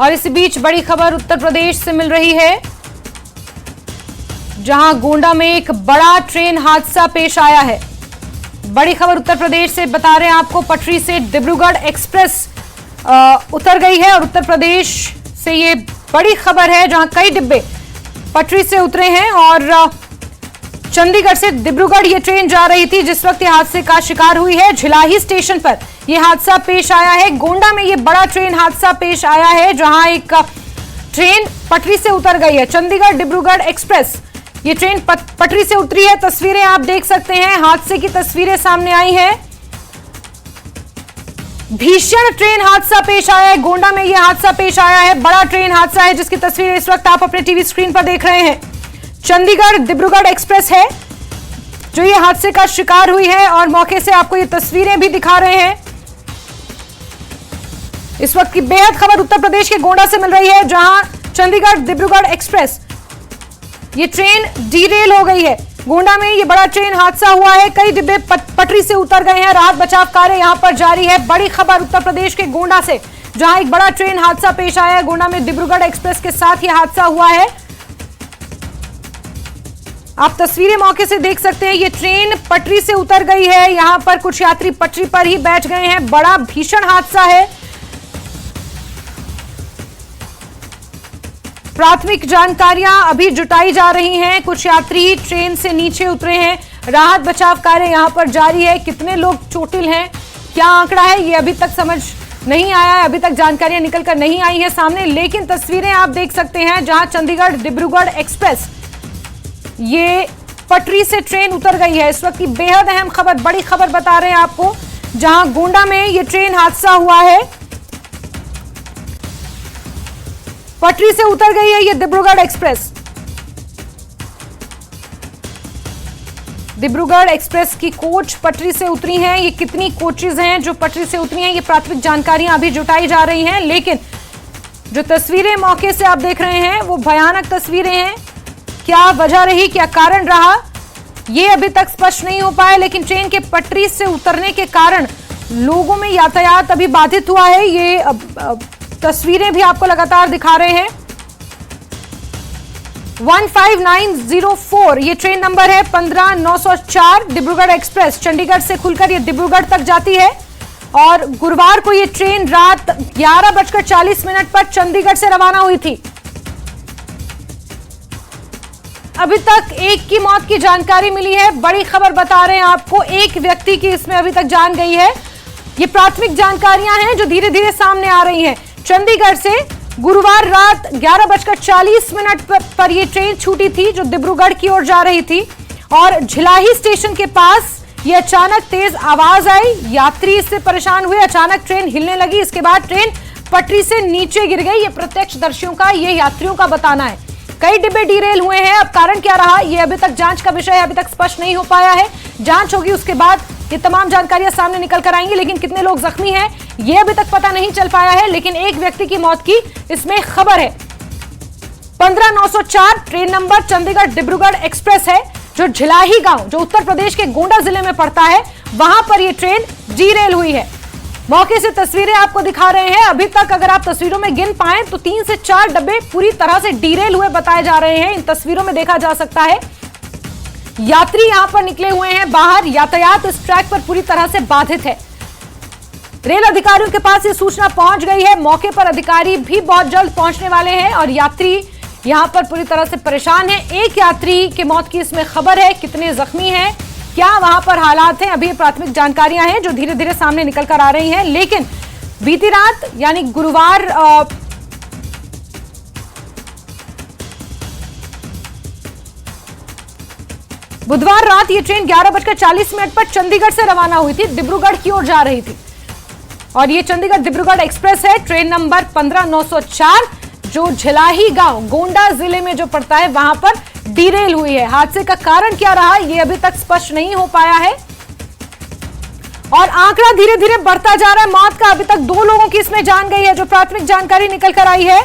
और इसी बीच बड़ी खबर उत्तर प्रदेश से मिल रही है, जहां गोंडा में एक बड़ा ट्रेन हादसा पेश आया है। बड़ी खबर उत्तर प्रदेश से बता रहे हैं आपको, पटरी से डिब्रूगढ़ एक्सप्रेस उतर गई है और उत्तर प्रदेश से ये बड़ी खबर है, जहां कई डिब्बे पटरी से उतरे हैं और चंडीगढ़ से डिब्रूगढ़ ये ट्रेन जा रही थी जिस वक्त ये हादसे का शिकार हुई है। झिलाही स्टेशन पर ये हादसा पेश आया है। गोंडा में ये बड़ा ट्रेन हादसा पेश आया है, जहां एक ट्रेन पटरी से उतर गई है। चंडीगढ़ डिब्रूगढ़ एक्सप्रेस ये ट्रेन पटरी से उतरी है। तस्वीरें आप देख सकते हैं, हादसे की तस्वीरें सामने आई हैं। भीषण ट्रेन हादसा पेश आया है। गोंडा में यह हादसा पेश आया है, बड़ा ट्रेन हादसा है जिसकी तस्वीरें इस वक्त आप अपने टीवी स्क्रीन पर देख रहे हैं। चंडीगढ़ डिब्रूगढ़ एक्सप्रेस है जो ये हादसे का शिकार हुई है और मौके से आपको ये तस्वीरें भी दिखा रहे हैं। इस वक्त की बेहद खबर उत्तर प्रदेश के गोंडा से मिल रही है, जहां चंडीगढ़ डिब्रूगढ़ एक्सप्रेस ये ट्रेन डीरेल हो गई है। गोंडा में ये बड़ा ट्रेन हादसा हुआ है, कई डिब्बे पटरी से उतर गए हैं। राहत बचाव कार्य यहां पर जारी है। बड़ी खबर उत्तर प्रदेश के गोंडा से, जहां एक बड़ा ट्रेन हादसा पेश आया है। गोंडा में डिब्रूगढ़ एक्सप्रेस के साथ ये हादसा हुआ है। आप तस्वीरें मौके से देख सकते हैं, ये ट्रेन पटरी से उतर गई है। यहां पर कुछ यात्री पटरी पर ही बैठ गए हैं। बड़ा भीषण हादसा है। प्राथमिक जानकारियां अभी जुटाई जा रही हैं। कुछ यात्री ट्रेन से नीचे उतरे हैं। राहत बचाव कार्य यहां पर जारी है। कितने लोग चोटिल हैं, क्या आंकड़ा है, ये अभी तक समझ नहीं आया है। अभी तक जानकारियां निकलकर नहीं आई है सामने, लेकिन तस्वीरें आप देख सकते हैं, जहां चंडीगढ़ डिब्रूगढ़ एक्सप्रेस ये पटरी से ट्रेन उतर गई है। इस वक्त की बेहद अहम खबर, बड़ी खबर बता रहे हैं आपको, जहां गोंडा में ये ट्रेन हादसा हुआ है। पटरी से उतर गई है ये डिब्रूगढ़ एक्सप्रेस। डिब्रूगढ़ एक्सप्रेस की कोच पटरी से उतरी हैं। ये कितनी कोचेज हैं जो पटरी से उतरी हैं, ये प्राथमिक जानकारियां अभी जुटाई जा रही हैं, लेकिन जो तस्वीरें मौके से आप देख रहे हैं वो भयानक तस्वीरें हैं। क्या वजह रही, क्या कारण रहा, ये अभी तक स्पष्ट नहीं हो पाया, लेकिन ट्रेन के पटरी से उतरने के कारण लोगों में यातायात अभी बाधित हुआ है। ये तस्वीरें भी आपको लगातार दिखा रहे हैं। 15904 ये ट्रेन नंबर है, 15904 डिब्रूगढ़ एक्सप्रेस चंडीगढ़ से खुलकर ये डिब्रूगढ़ तक जाती है और गुरुवार को ये ट्रेन रात 11:40 पर चंडीगढ़ से रवाना हुई थी। अभी तक एक की मौत की जानकारी मिली है। बड़ी खबर बता रहे हैं आपको, एक व्यक्ति की इसमें अभी तक जान गई है। ये प्राथमिक जानकारियां हैं जो धीरे धीरे सामने आ रही हैं। चंडीगढ़ से गुरुवार रात 11:40 पर यह ट्रेन छूटी थी जो डिब्रूगढ़ की ओर जा रही थी और झिलाही स्टेशन के पास ये अचानक तेज आवाज आई। यात्री इससे परेशान हुए, अचानक ट्रेन हिलने लगी। इसके बाद ट्रेन पटरी से नीचे गिर गई। ये प्रत्यक्षदर्शियों का, ये यात्रियों का बताना है। कई डिब्बे डीरेल हुए हैं। अब कारण क्या रहा, ये अभी तक जांच का विषय है, अभी तक स्पष्ट नहीं हो पाया है। जांच होगी, उसके बाद ये तमाम जानकारियां सामने निकल कर आएंगी, लेकिन कितने लोग जख्मी हैं ये अभी तक पता नहीं चल पाया है। लेकिन एक व्यक्ति की मौत की इसमें खबर है। 15904 train number Chandigarh Dibrugarh express है, जो झिलाही गांव, जो उत्तर प्रदेश के गोंडा जिले में पड़ता है, वहां पर यह ट्रेन डीरेल हुई है। मौके से तस्वीरें आपको दिखा रहे हैं। अभी तक अगर आप तस्वीरों में गिन पाए तो 3 से 4 डब्बे पूरी तरह से डीरेल हुए बताए जा रहे हैं। इन तस्वीरों में देखा जा सकता है यात्री यहां पर निकले हुए हैं बाहर। यातायात इस ट्रैक पर पूरी तरह से बाधित है। रेल अधिकारियों के पास ये सूचना पहुंच गई है। मौके पर अधिकारी भी बहुत जल्द पहुंचने वाले हैं और यात्री यहां पर पूरी तरह से परेशान है। एक यात्री की मौत की इसमें खबर है। कितने जख्मी हैं, क्या वहां पर हालात हैं, अभी प्राथमिक जानकारियां हैं जो धीरे धीरे सामने निकल कर आ रही हैं। लेकिन बीती रात यानी गुरुवार बुधवार रात ये ट्रेन 11:40 पर चंडीगढ़ से रवाना हुई थी, डिब्रूगढ़ की ओर जा रही थी और ये चंडीगढ़ डिब्रूगढ़ एक्सप्रेस है, ट्रेन नंबर 15904 जो झिलाही गांव गोंडा जिले में जो पड़ता है वहां पर डीरेल हुई है। हादसे का कारण क्या रहा ये अभी तक स्पष्ट नहीं हो पाया है और आंकड़ा धीरे धीरे बढ़ता जा रहा है मौत का। अभी तक 2 लोगों की इसमें जान गई है, जो प्राथमिक जानकारी निकल कर आई है।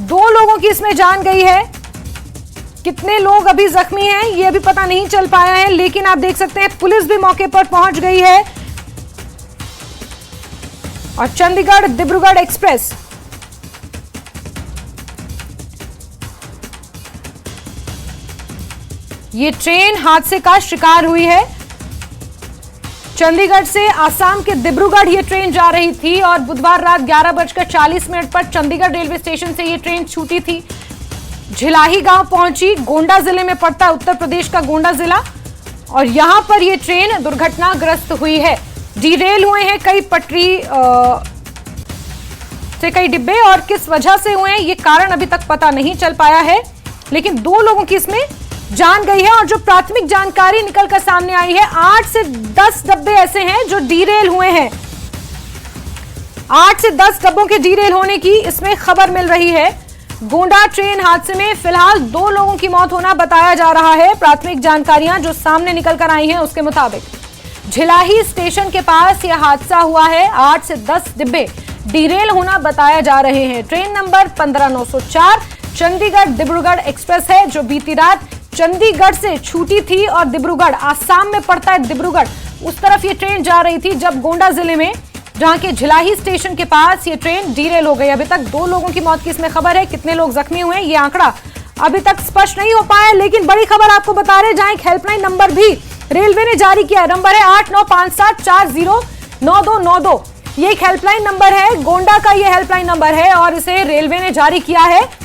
2 लोगों की इसमें जान गई है। कितने लोग अभी जख्मी हैं ये अभी पता नहीं चल पाया है, लेकिन आप देख सकते हैं पुलिस भी मौके पर पहुंच गई है और चंडीगढ़ डिब्रूगढ़ एक्सप्रेस ये ट्रेन हादसे का शिकार हुई है। चंडीगढ़ से आसाम के डिब्रूगढ़ ये ट्रेन जा रही थी और बुधवार रात 11:40 पर चंडीगढ़ रेलवे स्टेशन से ये ट्रेन छूटी थी। झिलाही गांव पहुंची, गोंडा जिले में पड़ता है, उत्तर प्रदेश का गोंडा जिला, और यहां पर ये ट्रेन दुर्घटनाग्रस्त हुई है। डीरेल हुए हैं कई पटरी से कई डिब्बे, और किस वजह से हुए हैं ये कारण अभी तक पता नहीं चल पाया है, लेकिन 2 लोगों की इसमें जान गई है। और जो प्राथमिक जानकारी निकलकर सामने आई है, 8 से 10 डब्बे ऐसे हैं जो डीरेल हुए हैं। 8 से 10 डब्बों के डीरेल होने की इसमें खबर मिल रही है। गोंडा ट्रेन हादसे में फिलहाल 2 लोगों की मौत होना बताया जा रहा है। प्राथमिक जानकारियां जो सामने निकलकर आई हैं उसके मुताबिक झिलाही स्टेशन के पास यह हादसा हुआ है। 8 से 10 डिब्बे डीरेल होना बताया जा रहे हैं। Train number 15904 Chandigarh Dibrugarh express है, जो बीती रात चंडीगढ़ से छूटी थी और डिब्रूगढ़, आसाम में पड़ता है डिब्रूगढ़, उस तरफ ये ट्रेन जा रही थी, जब गोंडा जिले में जहां के झिलाही स्टेशन के पास ये ट्रेन डीरेल हो गई। अभी तक 2 लोगों की मौत की इसमें खबर है। कितने लोग जख्मी हुए ये आंकड़ा अभी तक स्पष्ट नहीं हो पाया, लेकिन बड़ी खबर आपको बता रहे, जहां एक हेल्पलाइन नंबर भी रेलवे ने जारी किया। नंबर है 8957409292। ये एक हेल्पलाइन नंबर है, गोंडा का ये हेल्पलाइन नंबर है और इसे रेलवे ने जारी किया है।